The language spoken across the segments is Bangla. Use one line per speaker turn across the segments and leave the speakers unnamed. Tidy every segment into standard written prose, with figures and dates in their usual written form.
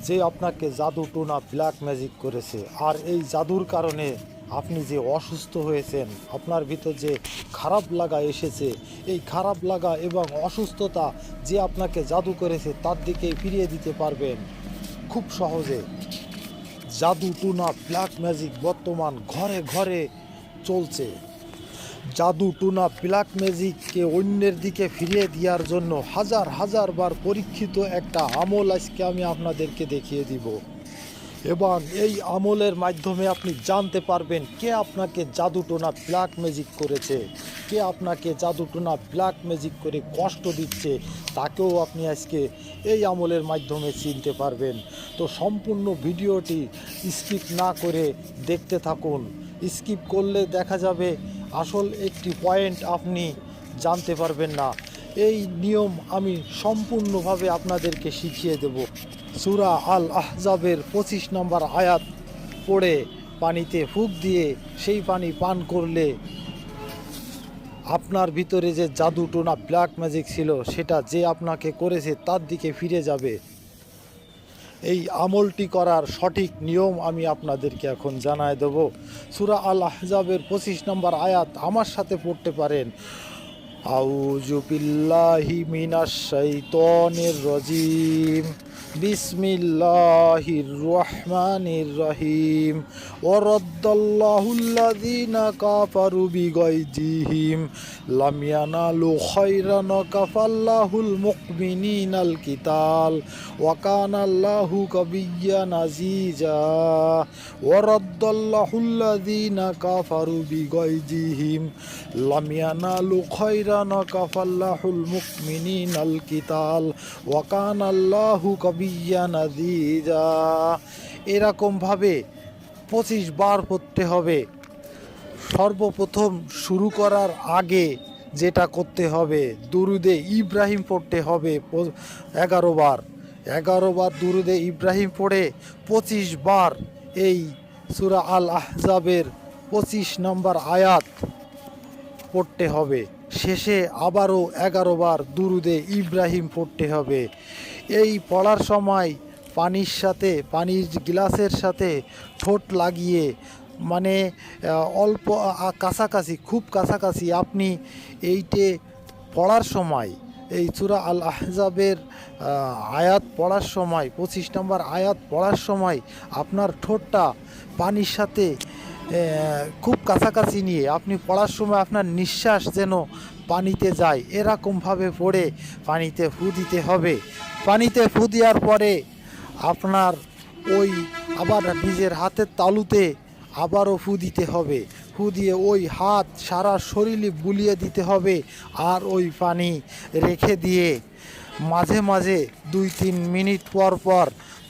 যে আপনাকে জাদু টোনা ব্ল্যাক ম্যাজিক করেছে, আর এই জাদুর কারণে আপনি যে অসুস্থ হয়েছেন, আপনার ভিতর যে খারাপ লাগা এসেছে, এই খারাপ লাগা এবং অসুস্থতা যে আপনাকে জাদু করেছে তার দিকে ফিরিয়ে দিতে পারবেন খুব সহজে। জাদু টুনা ব্ল্যাক ম্যাজিক বর্তমান ঘরে ঘরে চলছে। জাদু টুনা ব্ল্যাক ম্যাজিককে অন্যের দিকে ফিরিয়ে দেওয়ার জন্য হাজার হাজার বার পরীক্ষিত একটা আমল আজকে আমি আপনাদেরকে দেখিয়ে দিব, এবং এই আমলের মাধ্যমে আপনি জানতে পারবেন কে আপনাকে জাদু টোনা ব্ল্যাক ম্যাজিক করেছে, কে আপনাকে জাদু টোনা ব্ল্যাক ম্যাজিক করে কষ্ট দিচ্ছে, তাকেও আপনি আজকে এই আমলের মাধ্যমে চিনতে পারবেন। তো সম্পূর্ণ ভিডিওটি স্কিপ না করে দেখতে থাকুন। স্কিপ করলে দেখা যাবে আসল একটি পয়েন্ট আপনি জানতে পারবেন না। এই নিয়ম আমি সম্পূর্ণভাবে আপনাদেরকে শিখিয়ে দেব। সূরা আল আহজাবের 25 নম্বর আয়াত পড়ে পানিতে ফুঁক দিয়ে সেই পানি পান করলে আপনার ভিতরে যে জাদু টোনা ব্ল্যাক ম্যাজিক ছিল সেটা যে আপনাকে করেছে তার দিকে ফিরে যাবে। এই আমলটি করার সঠিক নিয়ম আমি আপনাদেরকে এখন জানায় দেব। সূরা আল আহজাবের 25 নম্বর আয়াত আমার সাথে পড়তে পারেন। আউযু বিল্লাহি মিনাশ শাইতানির রাজিম, বিসমিল্লাহির রহমানির রহিম। ওয়ারাদ্দাল্লাহুল্লাযীনা কাফারু বিগাইজিহিম লাম ইয়ানালু খায়রান কাফাল্লাহুল মুমিনিনাল কিতাল ওয়া কানাল্লাহু কাবিয়্যান আজিজা। ওয়ারাদ্দাল্লাহুল্লাযীনা কাফারু বিগাইজিহিম লাম ইয়ানালু খায়রান কাফাল্লাহুল মুমিনিনাল কিতাল ওয়া কানাল্লাহু কাবিয়্যান আজিজা। এরকমভাবে 25 বার পড়তে হবে। সর্বপ্রথম শুরু করার আগে যেটা করতে হবে, দুরুদে ইব্রাহিম পড়তে হবে 11 বার। 11 বার দুরুদে ইব্রাহিম পড়ে 25 বার এই সূরা আল আহজাবের 25 নম্বর আয়াত পড়তে হবে। শেষে আবারও 11 বার দুরুদে ইব্রাহিম পড়তে হবে। এই পড়ার সময় পানির গ্লাসের সাথে ঠোঁট লাগিয়ে, মানে অল্প কাছাকাছি, খুব কাছাকাছি আপনি এইটে পড়ার সময়, এই সূরা আল আহজাবের আয়াত পড়ার সময়, 25 নম্বর আয়াত পড়ার সময় আপনার ঠোঁটটা পানির সাথে খুব কাছাকাছি নিয়ে আপনি পড়ার সময় আপনার নিঃশ্বাস যেন পানিতে যায়, এরকমভাবে পড়ে পানিতে ফু দিতে হবে। পানিতে ফু দেওয়ার পরে আপনার ওই আবার নিজের হাতের তালুতে আবারও ফু দিতে হবে। ফু দিয়ে ওই হাত সারা শরীরে বুলিয়ে দিতে হবে, আর ওই পানি রেখে দিয়ে মাঝে মাঝে 2-3 মিনিট পর পর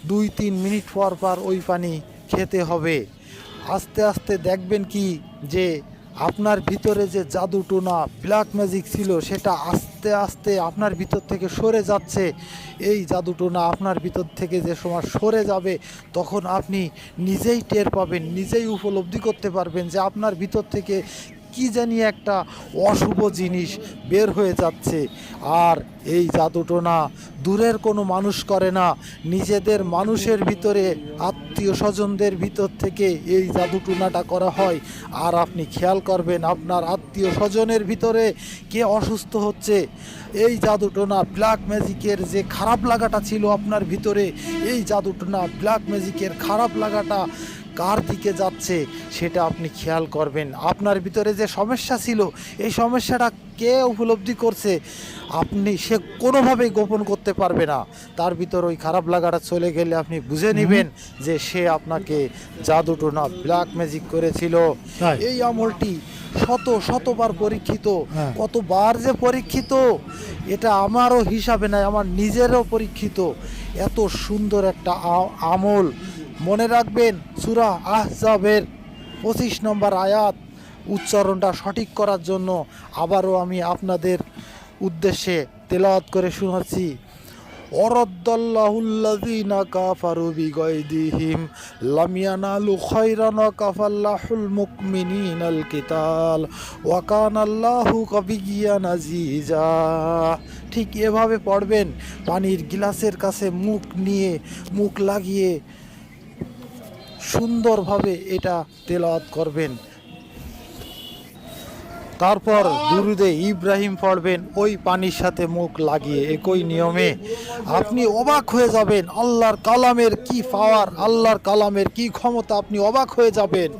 2-3 মিনিট পর পর ওই পানি খেতে হবে। আস্তে আস্তে দেখবেন কি যে আপনার ভিতরে যে জাদু টোনা ব্ল্যাক ম্যাজিক ছিল সেটা আস্তে আস্তে আপনার ভিতর থেকে সরে যাচ্ছে। এই জাদু টোনা আপনার ভিতর থেকে যে সময় সরে যাবে তখন আপনি নিজেই টের পাবেন, নিজেই উপলব্ধি করতে পারবেন যে আপনার ভিতর থেকে কি জানি একটা অশুভ জিনিস বের হয়ে যাচ্ছে। আর এই জাদু টোনা দূরের কোনো মানুষ করে না, নিজেদের মানুষের ভিতরে, আত্মীয় স্বজনদের ভিতর থেকে এই জাদু টোনাটা করা হয়। আর আপনি খেয়াল করবেন আপনার আত্মীয় স্বজনের ভিতরে কে অসুস্থ হচ্ছে, এই জাদু টোনা ব্ল্যাক ম্যাজিকের যে খারাপ লাগাটা ছিল আপনার ভিতরে, এই জাদু টোনা ব্ল্যাক ম্যাজিকের খারাপ লাগাটা কার দিকে যাচ্ছে সেটা আপনি খেয়াল করবেন। আপনার ভিতরে যে সমস্যা ছিল এই সমস্যাটা কে উপলব্ধি করছে সে কোনোভাবেই গোপন করতে পারবে না। তার ভিতর ওই খারাপ লাগাটা চলে গেলে আপনি বুঝে নেবেন যে সে আপনাকে জাদু টোনা ব্ল্যাক ম্যাজিক করেছিল। এই আমলটি শতবার পরীক্ষিত, কতবার যে পরীক্ষিত এটা আমারও হিসাবে নাই, আমার নিজেরও পরীক্ষিত। এত সুন্দর একটা আমল। মনে রাখবেন সূরা আহজাবের 25 নম্বর আয়াত উচ্চারণটা সঠিক করার জন্য আবারও আমি আপনাদের উদ্দেশ্যে তেলাওয়াত করে শোনাচ্ছি। ওয়ারাদ্দাল্লাহুল্লাযীনা কাফারু বিগায়দিহিম লাম ইয়ানালু খায়রান ওয়া কাফাল্লাহুল মুমিনিনাল কিতাল ওয়া কানাল্লাহু কাবিয়্যান আজিজা। ঠিক এভাবে পড়বেন, পানির গিলাসের কাছে মুখ নিয়ে মুখ লাগিয়ে সুন্দরভাবে এটা তেলাওয়াত করবেন। তারপর দুরুদে ইব্রাহিম পড়বেন ওই পানির সাথে মুখ লাগিয়ে একই নিয়মে। আপনি অবাক হয়ে যাবেন আল্লাহর কালামের কি পাওয়ার, আল্লাহর কালামের কি ক্ষমতা, আপনি অবাক হয়ে যাবেন।